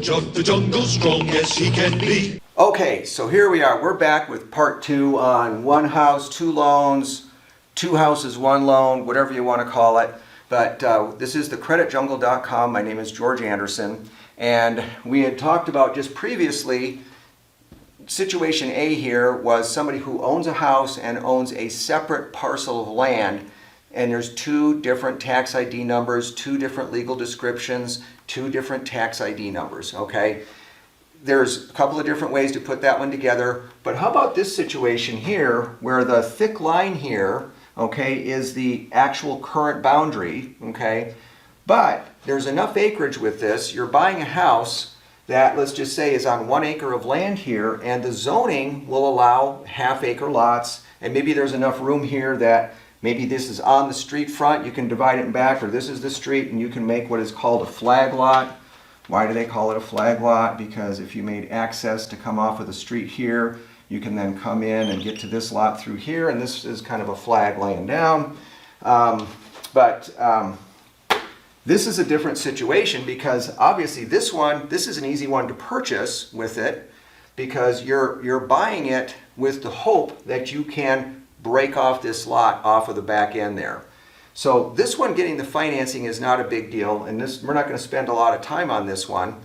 the jungle strong, yes he can be. Okay, so here we are. We're back with part 2 on one house, 2 loans, 2 houses, 1 loan, whatever you want to call it. But this is thecreditjungle.com. My name is George Anderson. And we had talked about just previously, situation A here was somebody who owns a house and owns a separate parcel of land. And there's 2 different tax ID numbers, 2 different legal descriptions, 2 different tax ID numbers, okay? There's a couple of different ways to put that one together, but how about this situation here where the thick line here, okay, is the actual current boundary, okay? But there's enough acreage with this. You're buying a house that, let's just say, is on 1 acre of land here, and the zoning will allow half-acre lots, and maybe there's enough room here that maybe this is on the street front, you can divide it in back, or this is the street, and you can make what is called a flag lot. Why do they call it a flag lot? Because if you made access to come off of the street here, you can then come in and get to this lot through here, and this is kind of a flag laying down. This is a different situation because obviously this is an easy one to purchase with it because you're buying it with the hope that you can break off this lot off of the back end there. So this one, getting the financing is not a big deal, and we're not going to spend a lot of time on this one.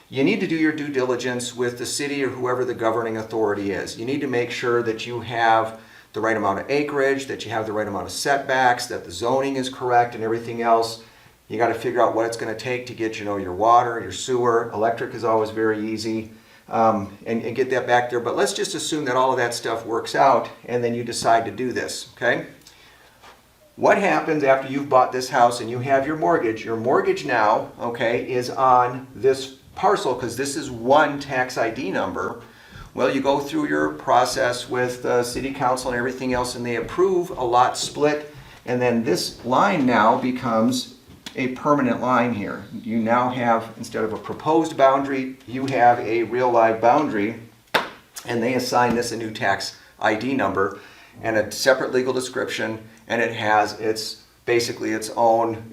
You need to do your due diligence with the city or whoever the governing authority is. You need to make sure that you have the right amount of acreage, that you have the right amount of setbacks, that the zoning is correct and everything else. You got to figure out what it's going to take to get, your water, your sewer. Electric is always very easy, and get that back there. But let's just assume that all of that stuff works out, and then you decide to do this, okay? What happens after you've bought this house and you have your mortgage? Your mortgage now, okay, is on this parcel because this is one tax ID number. Well, you go through your process with the city council and everything else, and they approve a lot split, and then this line now becomes a permanent line here. You now have, instead of a proposed boundary, you have a real live boundary, and they assign this a new tax ID number and a separate legal description, and it has basically its own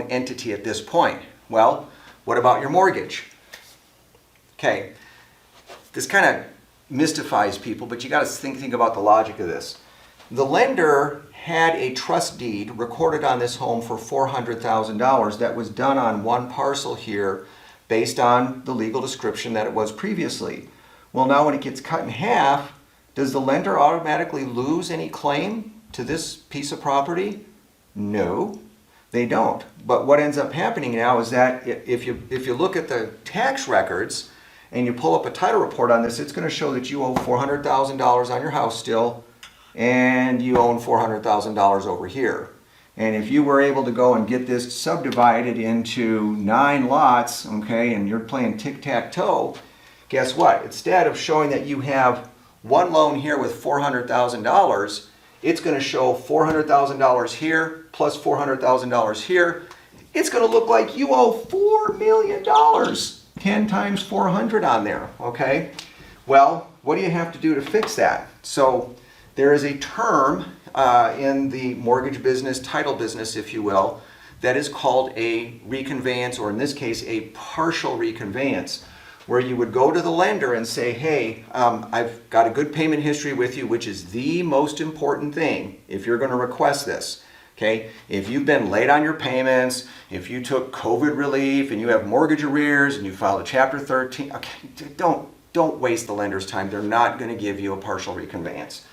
entity at this point. Well, what about your mortgage? Okay, this kind of mystifies people, but you got to think about the logic of this. The lender had a trust deed recorded on this home for $400,000 that was done on one parcel here based on the legal description that it was previously. Well, now when it gets cut in half, does the lender automatically lose any claim to this piece of property? No, they don't. But what ends up happening now is that if you look at the tax records and you pull up a title report on this, it's going to show that you owe $400,000 on your house still, and you own $400,000 over here. And if you were able to go and get this subdivided into 9 lots, okay, and you're playing tic-tac-toe, guess what? Instead of showing that you have one loan here with $400,000, it's going to show $400,000 here plus $400,000 here. It's going to look like you owe $4 million, 10 times 400 on there, okay? Well, what do you have to do to fix that? So there is a term in the mortgage business, title business, if you will, that is called a reconveyance, or in this case, a partial reconveyance, where you would go to the lender and say, hey, I've got a good payment history with you, which is the most important thing if you're going to request this. Okay, if you've been late on your payments, if you took COVID relief and you have mortgage arrears and you filed a Chapter 13, okay, don't waste the lender's time. They're not going to give you a partial reconveyance.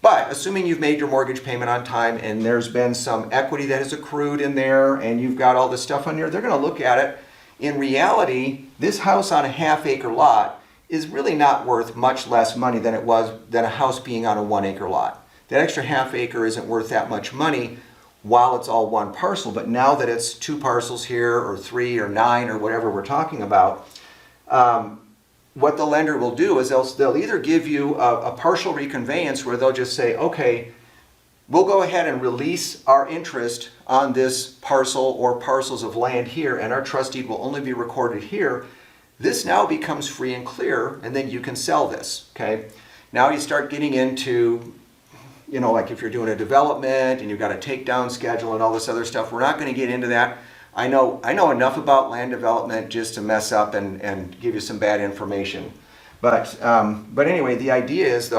But assuming you've made your mortgage payment on time and there's been some equity that has accrued in there and you've got all this stuff on here, they're going to look at it. In reality, this house on a half-acre lot is really not worth much less money than a house being on a 1-acre lot. That extra half acre isn't worth that much money while it's all one parcel, but now that it's 2 parcels here, or 3 or 9 or whatever we're talking about, what the lender will do is they'll either give you a partial reconveyance where they'll just say, okay, we'll go ahead and release our interest on this parcel or parcels of land here, and our trust deed will only be recorded here. This now becomes free and clear, and then you can sell this, okay? Now you start getting into, like if you're doing a development and you've got a takedown schedule and all this other stuff. We're not going to get into that. I know enough about land development just to mess up and give you some bad information. But anyway, the idea is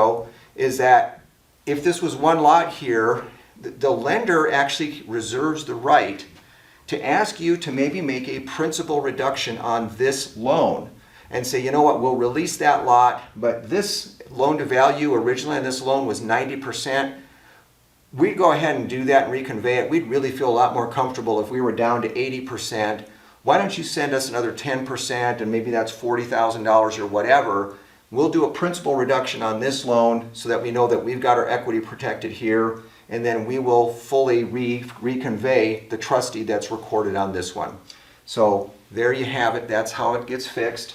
that if this was one lot here, the lender actually reserves the right to ask you to maybe make a principal reduction on this loan and say, you know what, we'll release that lot, but this loan to value originally on this loan was 90%. We'd go ahead and do that and reconvey it. We'd really feel a lot more comfortable if we were down to 80%. Why don't you send us another 10%, and maybe that's $40,000 or whatever. We'll do a principal reduction on this loan so that we know that we've got our equity protected here, and then we will fully reconvey the trustee that's recorded on this one. So there you have it. That's how it gets fixed.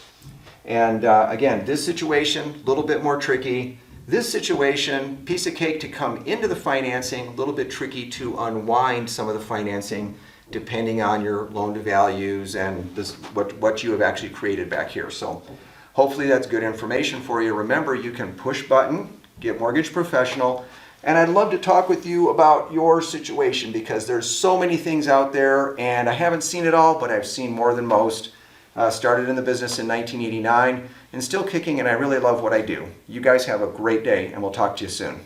And again, this situation, a little bit more tricky. This situation, piece of cake to come into the financing, a little bit tricky to unwind some of the financing depending on your loan to values and what you have actually created back here. So hopefully that's good information for you. Remember, you can push button, get Mortgage Professional, and I'd love to talk with you about your situation because there's so many things out there and I haven't seen it all, but I've seen more than most. Started in the business in 1989 and still kicking, and I really love what I do. You guys have a great day, and we'll talk to you soon.